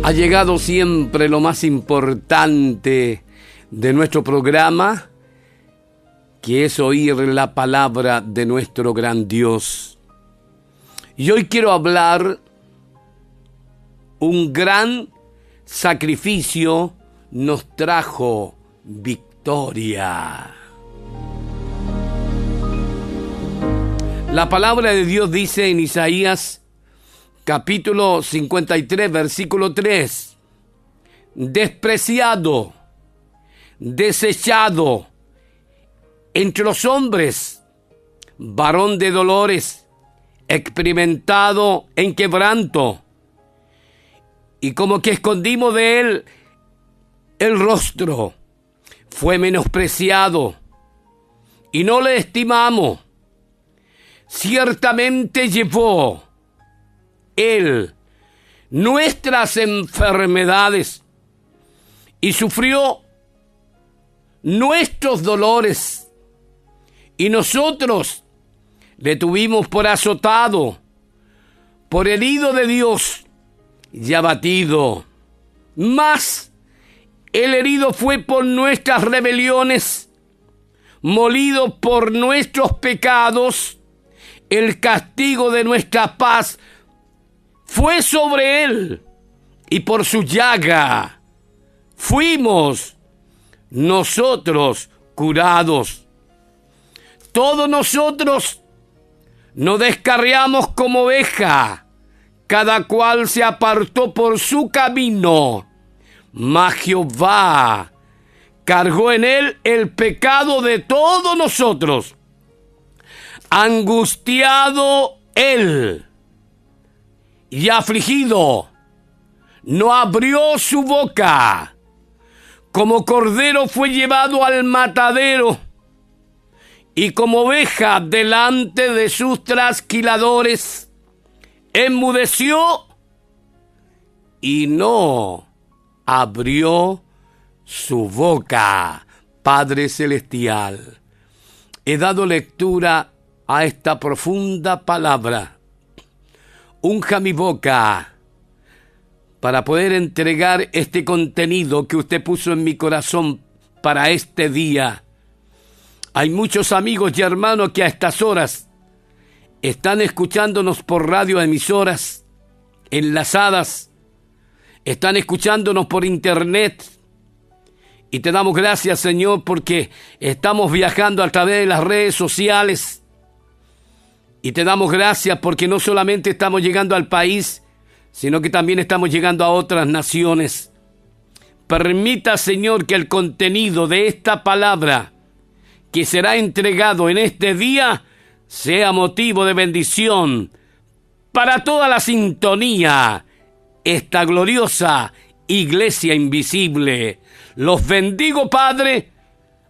Ha llegado siempre lo más importante de nuestro programa, que es oír la palabra de nuestro gran Dios. Y hoy quiero hablar un gran sacrificio nos trajo victoria. La palabra de Dios dice en Isaías capítulo 53, versículo 3: despreciado, desechado entre los hombres, varón de dolores, experimentado en quebranto, y como que escondimos de él el rostro, fue menospreciado y no le estimamos. Ciertamente llevó él nuestras enfermedades y sufrió nuestros dolores, y nosotros le tuvimos por azotado, por herido de Dios y abatido. Mas el herido fue por nuestras rebeliones, molido por nuestros pecados. El castigo de nuestra paz fue sobre él, y por su llaga fuimos nosotros curados. Todos nosotros nos descarriamos como oveja, cada cual se apartó por su camino, mas Jehová cargó en él el pecado de todos nosotros. Angustiado él y afligido, no abrió su boca. Como cordero fue llevado al matadero, y como oveja delante de sus trasquiladores, enmudeció y no abrió su boca. Padre celestial, he dado lectura a esta profunda palabra. Unja mi boca para poder entregar este contenido que usted puso en mi corazón para este día. Hay muchos amigos y hermanos que a estas horas están escuchándonos por radioemisoras enlazadas, están escuchándonos por internet, y te damos gracias, Señor, porque estamos viajando a través de las redes sociales. Y te damos gracias porque no solamente estamos llegando al país, sino que también estamos llegando a otras naciones. Permita, Señor, que el contenido de esta palabra que será entregado en este día sea motivo de bendición para toda la sintonía, esta gloriosa iglesia invisible. Los bendigo, Padre,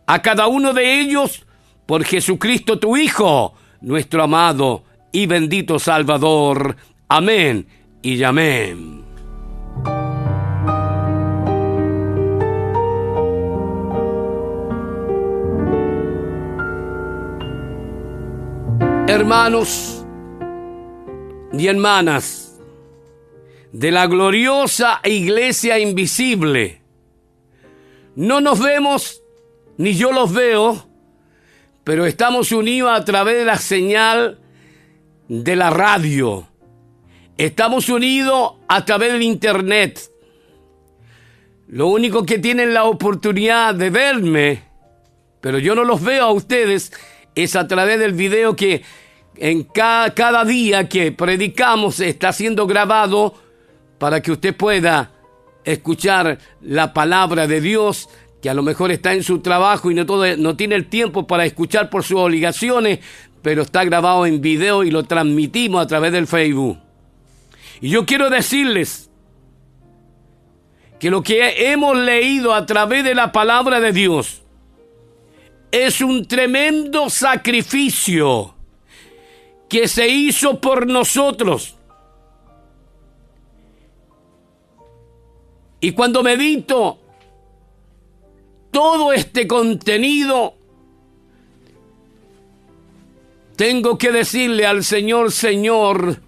a cada uno de ellos, por Jesucristo tu Hijo, nuestro amado y bendito Salvador. Amén y amén. Hermanos y hermanas de la gloriosa iglesia invisible, no nos vemos ni yo los veo, pero estamos unidos a través de la señal de la radio. Estamos unidos a través del internet. Lo único que tienen la oportunidad de verme, pero yo no los veo a ustedes, es a través del video que en cada día que predicamos está siendo grabado para que usted pueda escuchar la palabra de Dios, que a lo mejor está en su trabajo y no tiene el tiempo para escuchar por sus obligaciones, pero está grabado en video y lo transmitimos a través del Facebook. Y yo quiero decirles que lo que hemos leído a través de la palabra de Dios es un tremendo sacrificio que se hizo por nosotros. Y cuando medito todo este contenido, tengo que decirle al Señor: Señor,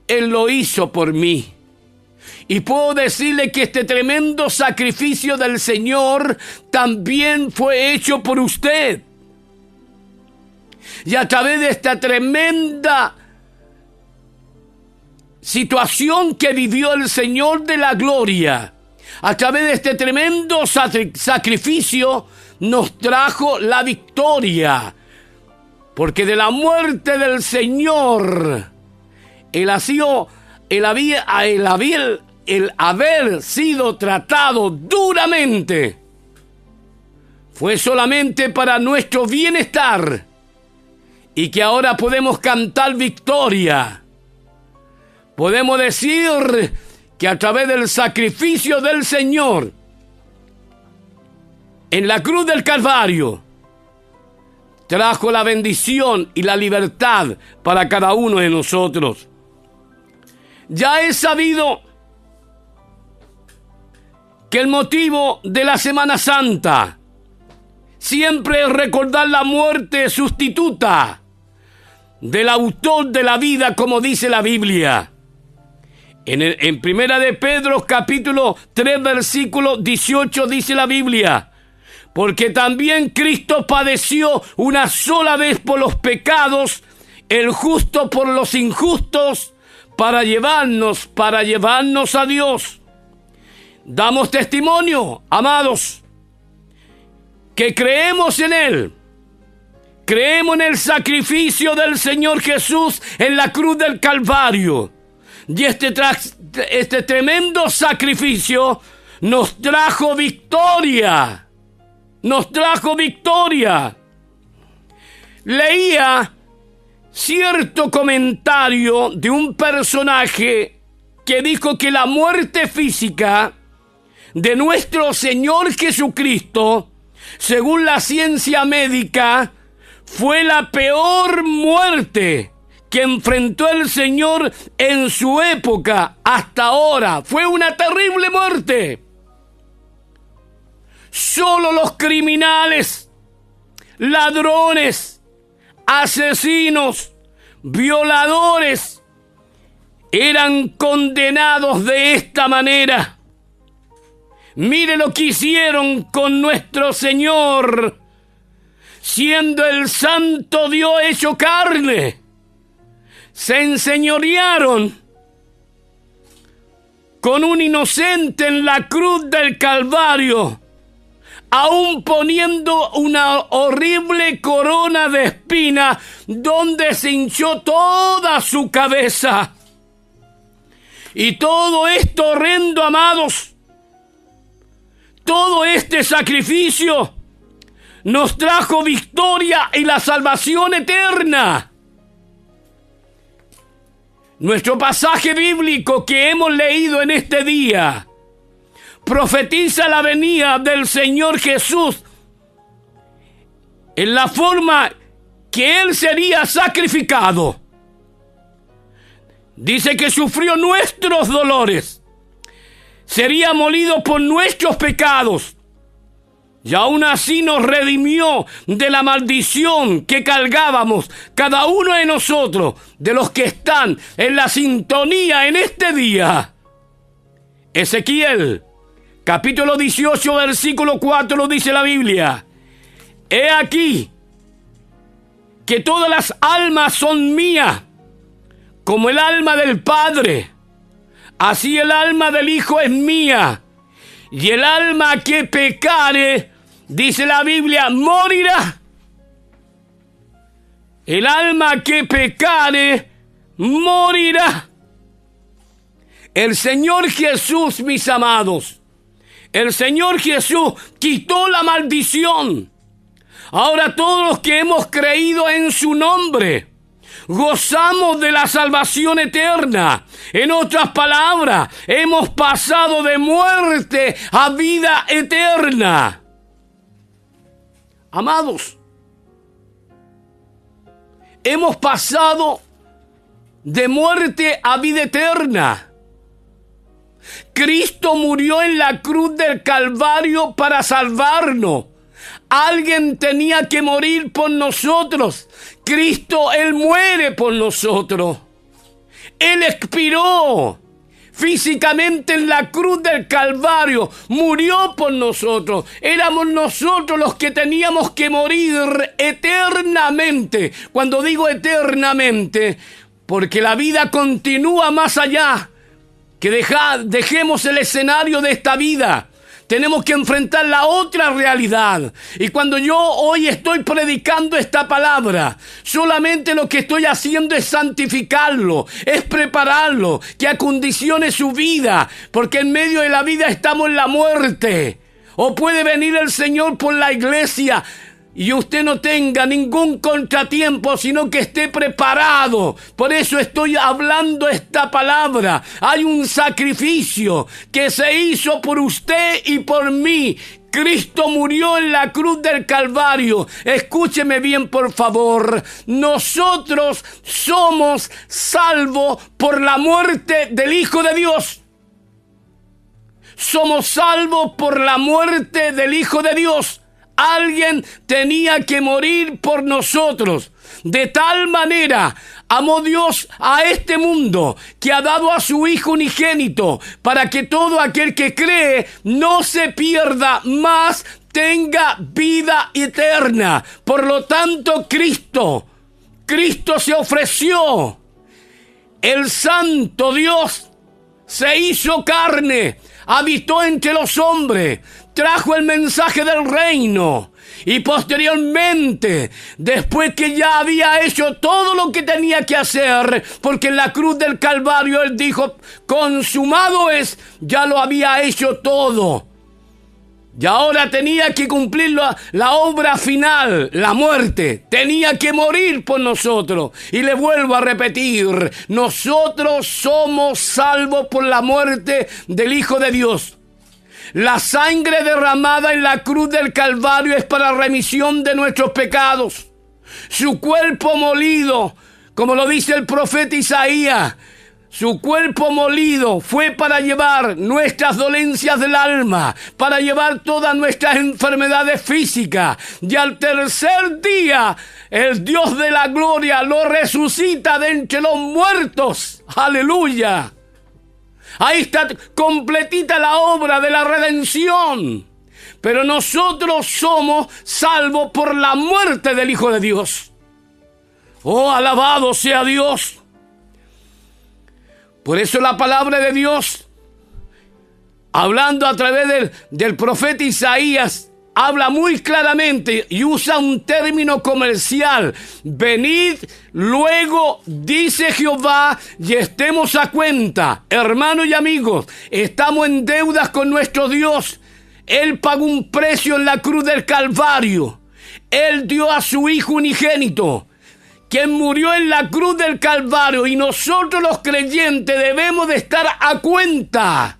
Él lo hizo por mí. Y puedo decirle que este tremendo sacrificio del Señor también fue hecho por usted. Y a través de esta tremenda situación que vivió el Señor de la gloria, a través de este tremendo sacrificio, nos trajo la victoria. Porque de la muerte del Señor, el haber sido tratado duramente, fue solamente para nuestro bienestar. Y que ahora podemos cantar victoria. Podemos decir que a través del sacrificio del Señor en la cruz del Calvario trajo la bendición y la libertad para cada uno de nosotros. Ya he sabido que el motivo de la Semana Santa siempre es recordar la muerte sustituta del autor de la vida, como dice la Biblia. En Primera de Pedro, capítulo 3, versículo 18, dice la Biblia: porque también Cristo padeció una sola vez por los pecados, el justo por los injustos, para llevarnos a Dios. Damos testimonio, amados, que creemos en Él. Creemos en el sacrificio del Señor Jesús en la cruz del Calvario. Y este tremendo sacrificio nos trajo victoria. Nos trajo victoria. Leía cierto comentario de un personaje que dijo que la muerte física de nuestro Señor Jesucristo, según la ciencia médica, fue la peor muerte que enfrentó el Señor en su época hasta ahora. Fue una terrible muerte. Solo los criminales, ladrones, asesinos, violadores eran condenados de esta manera. Mire lo que hicieron con nuestro Señor, siendo el Santo Dios hecho carne. Se enseñorearon con un inocente en la cruz del Calvario, aún poniendo una horrible corona de espinas donde se hinchó toda su cabeza. Y todo esto horrendo, amados, todo este sacrificio nos trajo victoria y la salvación eterna. Nuestro pasaje bíblico que hemos leído en este día profetiza la venida del Señor Jesús en la forma que Él sería sacrificado. Dice que sufrió nuestros dolores, sería molido por nuestros pecados, y aún así nos redimió de la maldición que cargábamos cada uno de nosotros, de los que están en la sintonía en este día. Ezequiel, capítulo 18, versículo 4, dice la Biblia: he aquí que todas las almas son mías, como el alma del Padre, así el alma del Hijo es mía, y el alma que pecare, dice la Biblia, morirá. El alma que pecare, morirá. El Señor Jesús, mis amados, el Señor Jesús quitó la maldición. Ahora todos los que hemos creído en su nombre gozamos de la salvación eterna. En otras palabras, hemos pasado de muerte a vida eterna. Amados, hemos pasado de muerte a vida eterna. Cristo murió en la cruz del Calvario para salvarnos. Alguien tenía que morir por nosotros. Cristo, Él muere por nosotros. Él expiró físicamente en la cruz del Calvario, murió por nosotros. Éramos nosotros los que teníamos que morir eternamente. Cuando digo eternamente, porque la vida continúa más allá. Que dejemos el escenario de esta vida. Tenemos que enfrentar la otra realidad. Y cuando yo hoy estoy predicando esta palabra, solamente lo que estoy haciendo es santificarlo, es prepararlo, que acondicione su vida, porque en medio de la vida estamos en la muerte. O puede venir el Señor por la iglesia y usted no tenga ningún contratiempo, sino que esté preparado. Por eso estoy hablando esta palabra. Hay un sacrificio que se hizo por usted y por mí. Cristo murió en la cruz del Calvario. Escúcheme bien, por favor. Nosotros somos salvos por la muerte del Hijo de Dios. Somos salvos por la muerte del Hijo de Dios. Alguien tenía que morir por nosotros. De tal manera amó Dios a este mundo que ha dado a su Hijo unigénito para que todo aquel que cree no se pierda, mas tenga vida eterna. Por lo tanto, Cristo se ofreció. El Santo Dios se hizo carne, habitó entre los hombres, trajo el mensaje del reino y posteriormente, después que ya había hecho todo lo que tenía que hacer, porque en la cruz del Calvario Él dijo, consumado es, ya lo había hecho todo. Y ahora tenía que cumplir la obra final, la muerte. Tenía que morir por nosotros. Y le vuelvo a repetir, nosotros somos salvos por la muerte del Hijo de Dios. La sangre derramada en la cruz del Calvario es para remisión de nuestros pecados. Su cuerpo molido, como lo dice el profeta Isaías, su cuerpo molido fue para llevar nuestras dolencias del alma, para llevar todas nuestras enfermedades físicas. Y al tercer día, el Dios de la gloria lo resucita de entre los muertos. ¡Aleluya! Ahí está completita la obra de la redención. Pero nosotros somos salvos por la muerte del Hijo de Dios. ¡Oh, alabado sea Dios! Por eso la palabra de Dios, hablando a través del profeta Isaías, habla muy claramente y usa un término comercial. Venid luego, dice Jehová, y estemos a cuenta. Hermanos y amigos, estamos en deudas con nuestro Dios. Él pagó un precio en la cruz del Calvario. Él dio a su Hijo unigénito, quien murió en la cruz del Calvario, y nosotros los creyentes debemos de estar a cuenta.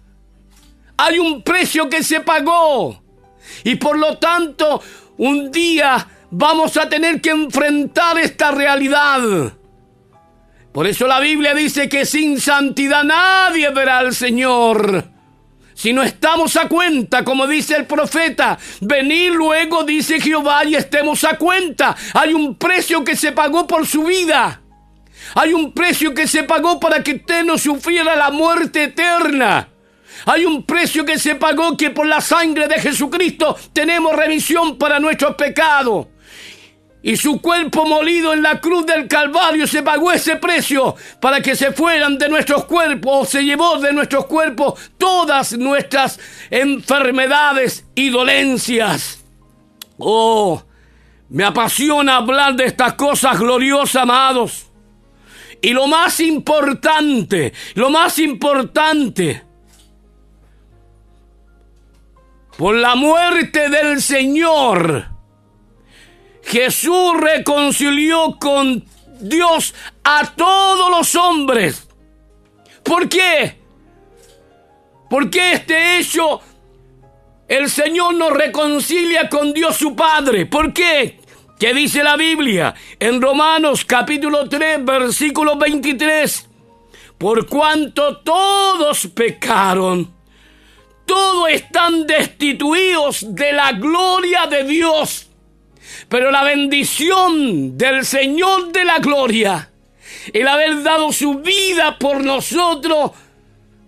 Hay un precio que se pagó. Y por lo tanto, un día vamos a tener que enfrentar esta realidad. Por eso la Biblia dice que sin santidad nadie verá al Señor. Si no estamos a cuenta, como dice el profeta, venid luego, dice Jehová, y estemos a cuenta. Hay un precio que se pagó por su vida. Hay un precio que se pagó para que usted no sufriera la muerte eterna. Hay un precio que se pagó, que por la sangre de Jesucristo tenemos remisión para nuestros pecados. Y su cuerpo molido en la cruz del Calvario se pagó ese precio para que se fueran de nuestros cuerpos, o se llevó de nuestros cuerpos todas nuestras enfermedades y dolencias. Oh, me apasiona hablar de estas cosas gloriosas, amados. Y lo más importante, por la muerte del Señor, Jesús reconcilió con Dios a todos los hombres. ¿Por qué? ¿Por qué este hecho el Señor nos reconcilia con Dios su Padre? ¿Por qué? ¿Qué dice la Biblia? En Romanos capítulo 3, versículo 23. Por cuanto todos pecaron, todos están destituidos de la gloria de Dios. Pero la bendición del Señor de la gloria, el haber dado su vida por nosotros,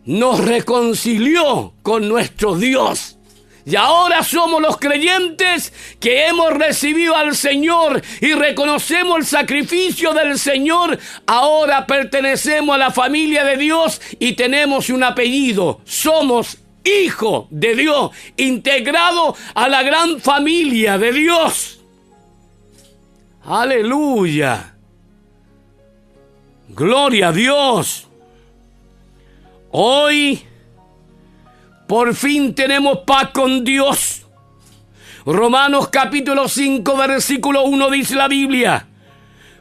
nos reconcilió con nuestro Dios. Y ahora somos los creyentes que hemos recibido al Señor y reconocemos el sacrificio del Señor. Ahora pertenecemos a la familia de Dios y tenemos un apellido. Somos hijos de Dios, integrados a la gran familia de Dios. Aleluya. Gloria a Dios. Hoy por fin tenemos paz con Dios. Romanos capítulo 5, versículo 1 dice la Biblia: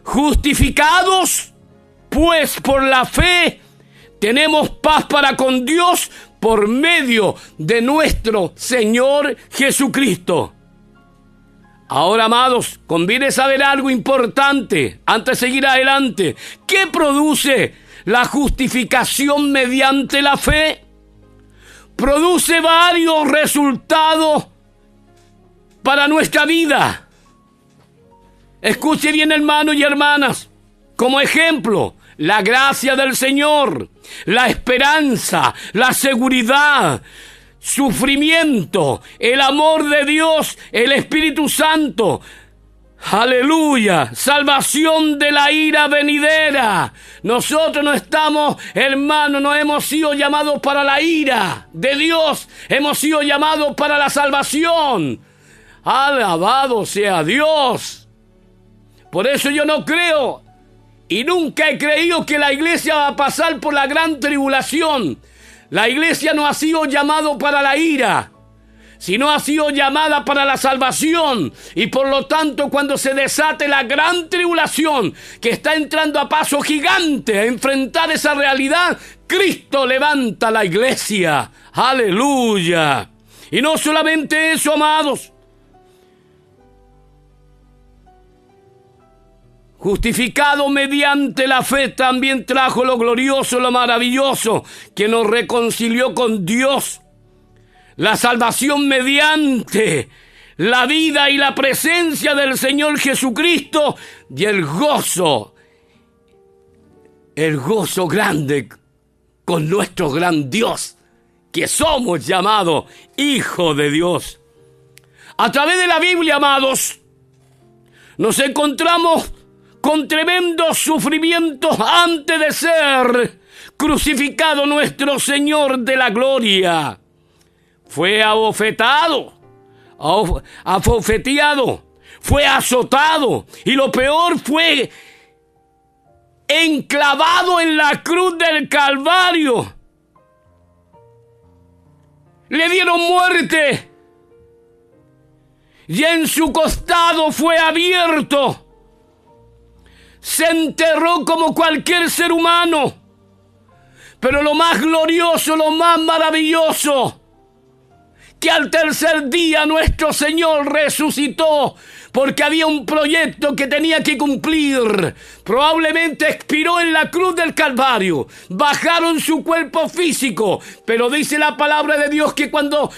justificados, pues por la fe, tenemos paz para con Dios por medio de nuestro Señor Jesucristo. Ahora, amados, conviene saber algo importante antes de seguir adelante. ¿Qué produce la justificación mediante la fe? Produce varios resultados para nuestra vida. Escuche bien, hermanos y hermanas. Como ejemplo, la gracia del Señor, la esperanza, la seguridad, sufrimiento, el amor de Dios, el Espíritu Santo. Aleluya, salvación de la ira venidera. Nosotros no estamos, hermanos, no hemos sido llamados para la ira de Dios, hemos sido llamados para la salvación. Alabado sea Dios. Por eso yo no creo y nunca he creído que la iglesia va a pasar por la gran tribulación. La iglesia no ha sido llamada para la ira, sino ha sido llamada para la salvación. Y por lo tanto, cuando se desate la gran tribulación, que está entrando a paso gigante a enfrentar esa realidad, Cristo levanta la iglesia. ¡Aleluya! Y no solamente eso, amados. Justificado mediante la fe, también trajo lo glorioso, lo maravilloso, que nos reconcilió con Dios. La salvación mediante la vida y la presencia del Señor Jesucristo y el gozo grande con nuestro gran Dios, que somos llamados hijos de Dios. A través de la Biblia, amados, nos encontramos con tremendos sufrimientos antes de ser crucificado nuestro Señor de la gloria. Fue abofeteado, fue azotado y lo peor fue enclavado en la cruz del Calvario. Le dieron muerte y en su costado fue abierto. Se enterró como cualquier ser humano. Pero lo más glorioso, lo más maravilloso, que al tercer día nuestro Señor resucitó, porque había un proyecto que tenía que cumplir. Probablemente expiró en la cruz del Calvario, bajaron su cuerpo físico, pero dice la palabra de Dios que cuando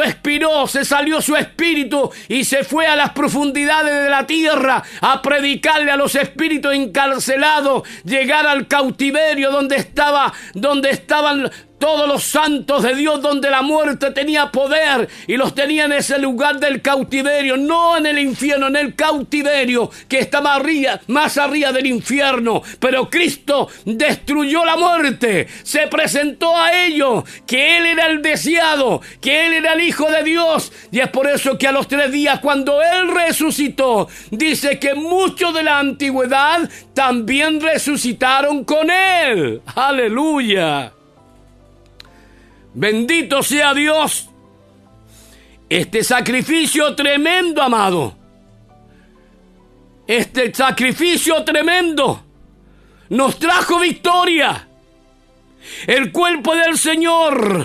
expiró, se salió su espíritu y se fue a las profundidades de la tierra a predicarle a los espíritus encarcelados, llegar al cautiverio donde estaban todos los santos de Dios, donde la muerte tenía poder y los tenía en ese lugar del cautiverio, no en el infierno, en el cautiverio que está más arriba del infierno. Pero Cristo destruyó la muerte, se presentó a ellos, que Él era el deseado, que Él era el Hijo de Dios. Y es por eso que a los 3 días, cuando Él resucitó, dice que muchos de la antigüedad también resucitaron con Él. ¡Aleluya! Bendito sea Dios. Este sacrificio tremendo, amado. Este sacrificio tremendo nos trajo victoria. El cuerpo del Señor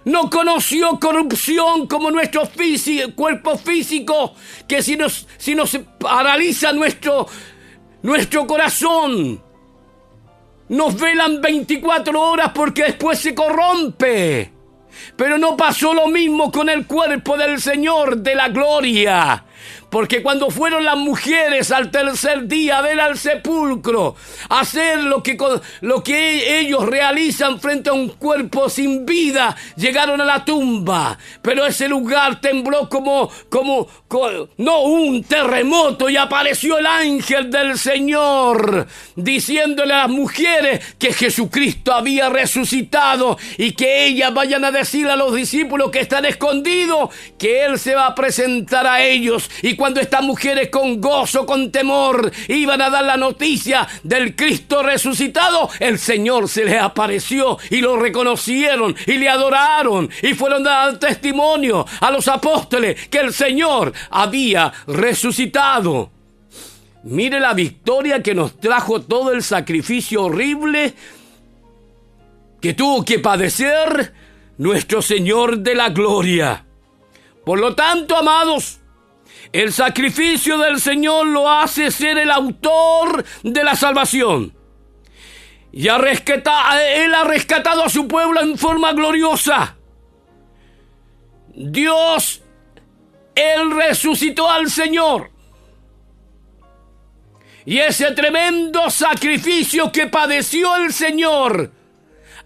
no conoció corrupción como nuestro cuerpo físico, que si nos paraliza nuestro corazón, nos velan 24 horas porque después se corrompe. Pero no pasó lo mismo con el cuerpo del Señor de la gloria. Porque cuando fueron las mujeres al tercer día a ver al sepulcro, a hacer lo que ellos realizan frente a un cuerpo sin vida, llegaron a la tumba. Pero ese lugar tembló como un terremoto, y apareció el ángel del Señor diciéndole a las mujeres que Jesucristo había resucitado y que ellas vayan a decirle a los discípulos que están escondidos que Él se va a presentar a ellos. Y cuando estas mujeres con gozo, con temor, iban a dar la noticia del Cristo resucitado, el Señor se les apareció y lo reconocieron y le adoraron y fueron a dar testimonio a los apóstoles que el Señor había resucitado. Mire la victoria que nos trajo todo el sacrificio horrible que tuvo que padecer nuestro Señor de la gloria. Por lo tanto, amados, el sacrificio del Señor lo hace ser el autor de la salvación. Y Él ha rescatado a su pueblo en forma gloriosa. Él resucitó al Señor. Y ese tremendo sacrificio que padeció el Señor,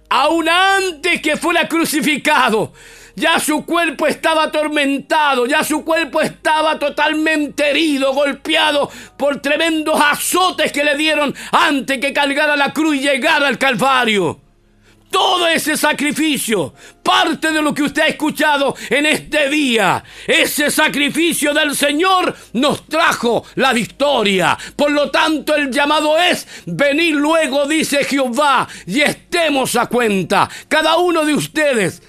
aún antes que fuera crucificado, ya su cuerpo estaba atormentado, ya su cuerpo estaba totalmente herido, golpeado por tremendos azotes que le dieron antes que cargara la cruz y llegara al Calvario. Todo ese sacrificio, parte de lo que usted ha escuchado en este día, ese sacrificio del Señor nos trajo la victoria. Por lo tanto, el llamado es: venid luego, dice Jehová, y estemos a cuenta. Cada uno de ustedes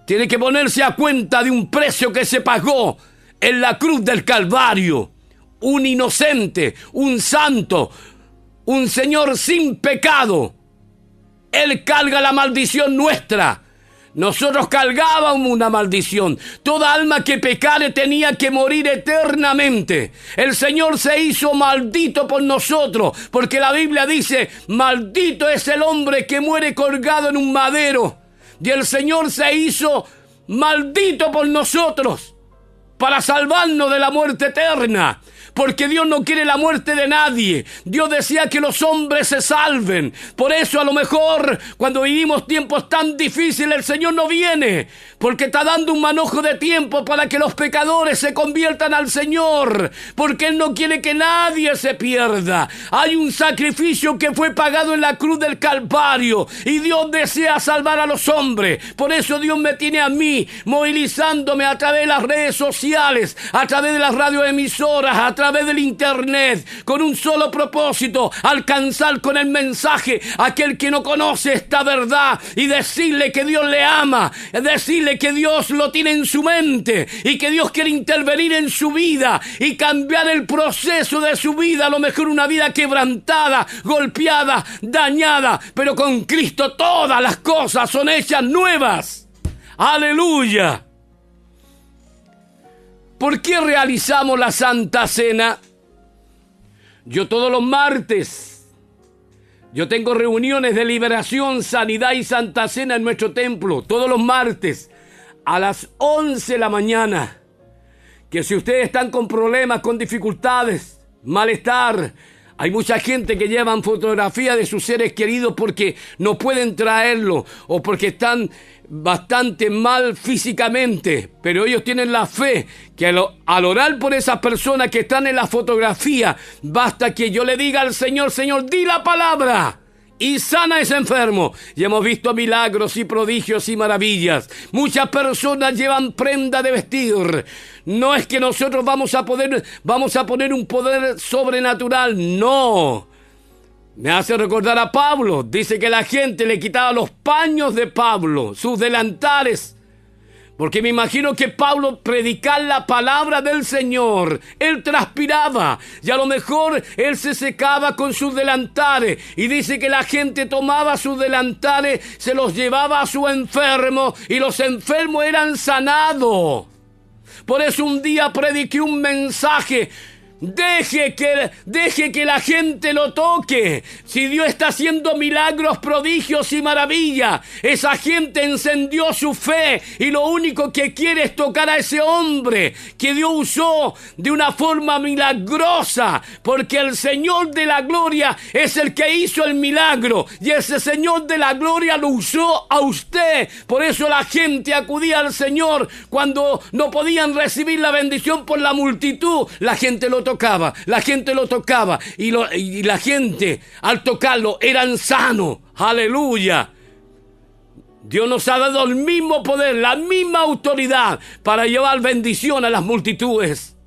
tiene que ponerse a cuenta de un precio que se pagó en la cruz del Calvario. Un inocente, un santo, un Señor sin pecado. Él carga la maldición nuestra. Nosotros cargábamos una maldición. Toda alma que pecare tenía que morir eternamente. El Señor se hizo maldito por nosotros, porque la Biblia dice: maldito es el hombre que muere colgado en un madero. Y el Señor se hizo maldito por nosotros para salvarnos de la muerte eterna. Porque Dios no quiere la muerte de nadie. Dios desea que los hombres se salven. Por eso a lo mejor cuando vivimos tiempos tan difíciles, el Señor no viene, porque está dando un manojo de tiempo para que los pecadores se conviertan al Señor, porque Él no quiere que nadie se pierda. Hay un sacrificio que fue pagado en la cruz del Calvario y Dios desea salvar a los hombres. Por eso Dios me tiene a mí movilizándome a través de las redes sociales, a través de las radioemisoras, a través del internet, con un solo propósito: alcanzar con el mensaje a aquel que no conoce esta verdad y decirle que Dios le ama, decirle que Dios lo tiene en su mente y que Dios quiere intervenir en su vida y cambiar el proceso de su vida. A lo mejor una vida quebrantada, golpeada, dañada, pero con Cristo todas las cosas son hechas nuevas. ¡Aleluya! ¿Por qué realizamos la Santa Cena? Yo todos los martes, yo tengo reuniones de liberación, sanidad y Santa Cena en nuestro templo. Todos los martes a las 11 de la mañana. Que si ustedes están con problemas, con dificultades, malestar, hay mucha gente que llevan fotografías de sus seres queridos porque no pueden traerlo o porque están bastante mal físicamente, pero ellos tienen la fe que al orar por esas personas que están en la fotografía, basta que yo le diga al Señor: Señor, di la palabra y sana a ese enfermo. Y hemos visto milagros y prodigios y maravillas. Muchas personas llevan prenda de vestir. No es que nosotros vamos a poner un poder sobrenatural, no. Me hace recordar a Pablo. Dice que la gente le quitaba los paños de Pablo, sus delantales, porque me imagino que Pablo, predicar la palabra del Señor, él transpiraba y a lo mejor él se secaba con sus delantales, y dice que la gente tomaba sus delantales, se los llevaba a su enfermo y los enfermos eran sanados. Por eso un día prediqué un mensaje Deje que la gente lo toque. Si Dios está haciendo milagros, prodigios y maravillas, esa gente encendió su fe y lo único que quiere es tocar a ese hombre que Dios usó de una forma milagrosa, porque el Señor de la gloria es el que hizo el milagro y ese Señor de la gloria lo usó a usted. Por eso la gente acudía al Señor cuando no podían recibir la bendición por la multitud. La gente lo tocaba y la gente al tocarlo eran sanos. Aleluya. Dios nos ha dado el mismo poder, la misma autoridad para llevar bendición a las multitudes.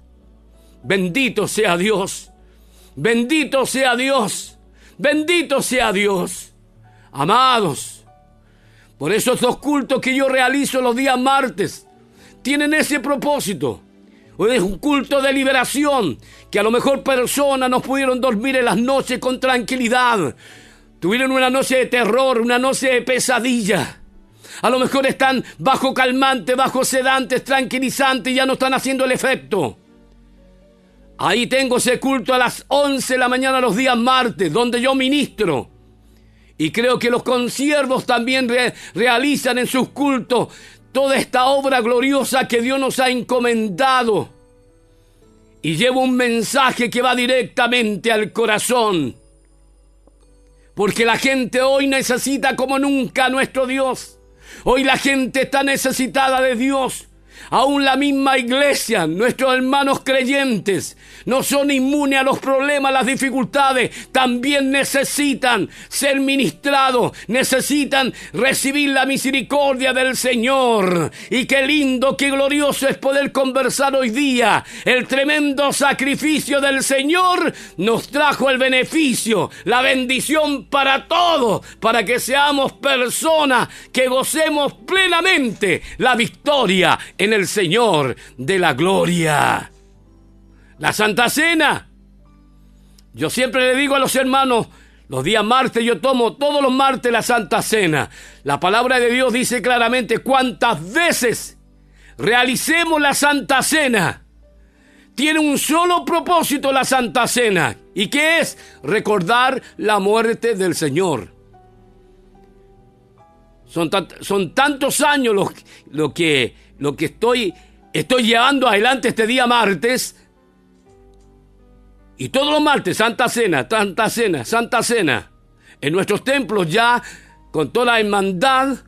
Bendito sea Dios. Bendito sea Dios. Bendito sea Dios. Amados, por eso estos cultos que yo realizo los días martes tienen ese propósito. Es un culto de liberación, que a lo mejor personas no pudieron dormir en las noches con tranquilidad. Tuvieron una noche de terror, una noche de pesadilla. A lo mejor están bajo calmantes, bajo sedantes, tranquilizantes y ya no están haciendo el efecto. Ahí tengo ese culto a las 11 de la mañana los días martes, donde yo ministro. Y creo que los consiervos también realizan en sus cultos toda esta obra gloriosa que Dios nos ha encomendado. Y llevo un mensaje que va directamente al corazón. Porque la gente hoy necesita como nunca a nuestro Dios. Hoy la gente está necesitada de Dios. Aún la misma iglesia, nuestros hermanos creyentes, no son inmunes a los problemas, a las dificultades. También necesitan ser ministrados, necesitan recibir la misericordia del Señor. Y qué lindo, qué glorioso es poder conversar hoy día. El tremendo sacrificio del Señor nos trajo el beneficio, la bendición para todos, para que seamos personas que gocemos plenamente la victoria en el Señor de la gloria. La Santa Cena. Yo siempre le digo a los hermanos, los días martes yo tomo todos los martes la Santa Cena. La palabra de Dios dice claramente cuántas veces realicemos la Santa Cena. Tiene un solo propósito la Santa Cena. ¿Y qué es? Recordar la muerte del Señor. Son tantos años lo que estoy llevando adelante este día martes. Y todos los martes, Santa Cena, Santa Cena, Santa Cena. En nuestros templos ya, con toda la hermandad,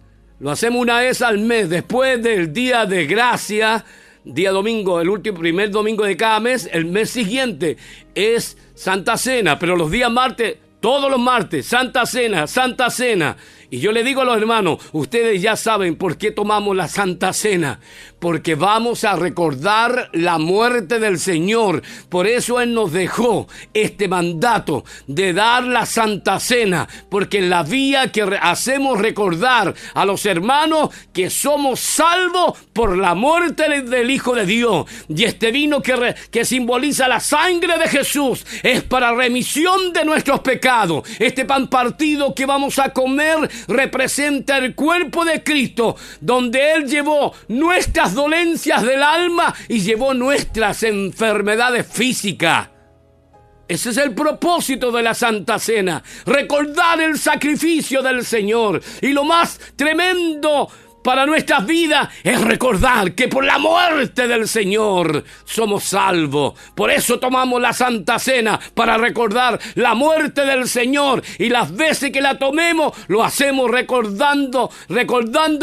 lo hacemos una vez al mes, después del día de gracia, día domingo, el primer domingo de cada mes. El mes siguiente es Santa Cena, pero los días martes, todos los martes, Santa Cena, Santa Cena. Y yo le digo a los hermanos, ustedes ya saben por qué tomamos la Santa Cena. Porque vamos a recordar la muerte del Señor. Por eso Él nos dejó este mandato de dar la Santa Cena. Porque en la vía que hacemos recordar a los hermanos que somos salvos por la muerte del Hijo de Dios. Y este vino que simboliza la sangre de Jesús es para remisión de nuestros pecados. Este pan partido que vamos a comer representa el cuerpo de Cristo, donde Él llevó nuestras dolencias del alma y llevó nuestras enfermedades físicas. Ese es el propósito de la Santa Cena, recordar el sacrificio del Señor. Y lo más tremendo para nuestras vidas es recordar que por la muerte del Señor somos salvos. Por eso tomamos la Santa Cena, para recordar la muerte del Señor. Y las veces que la tomemos, lo hacemos recordando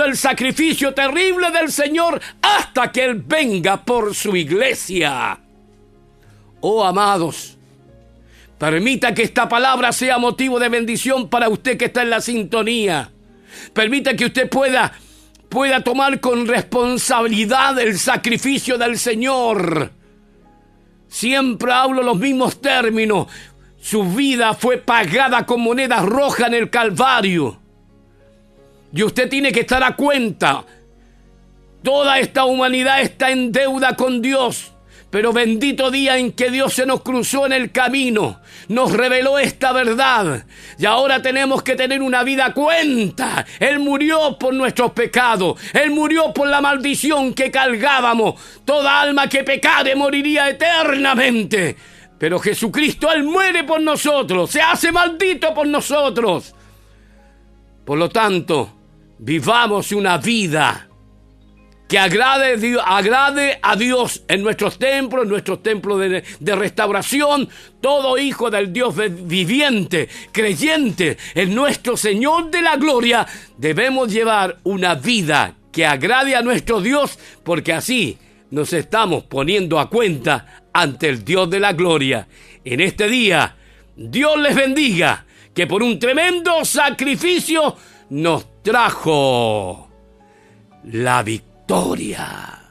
el sacrificio terrible del Señor hasta que Él venga por su iglesia. Oh, amados, permita que esta palabra sea motivo de bendición para usted que está en la sintonía. Permita que usted pueda tomar con responsabilidad el sacrificio del Señor. Siempre hablo los mismos términos. Su vida fue pagada con monedas rojas en el Calvario. Y usted tiene que estar a cuenta. Toda esta humanidad está en deuda con Dios. Pero bendito día en que Dios se nos cruzó en el camino, nos reveló esta verdad. Y ahora tenemos que tener una vida a cuenta. Él murió por nuestros pecados. Él murió por la maldición que cargábamos. Toda alma que pecare moriría eternamente. Pero Jesucristo, Él muere por nosotros, se hace maldito por nosotros. Por lo tanto, vivamos una vida que agrade a Dios en nuestros templos de restauración. Todo hijo del Dios viviente, creyente en nuestro Señor de la gloria, debemos llevar una vida que agrade a nuestro Dios, porque así nos estamos poniendo a cuenta ante el Dios de la gloria. En este día, Dios les bendiga, que por un tremendo sacrificio nos trajo la victoria.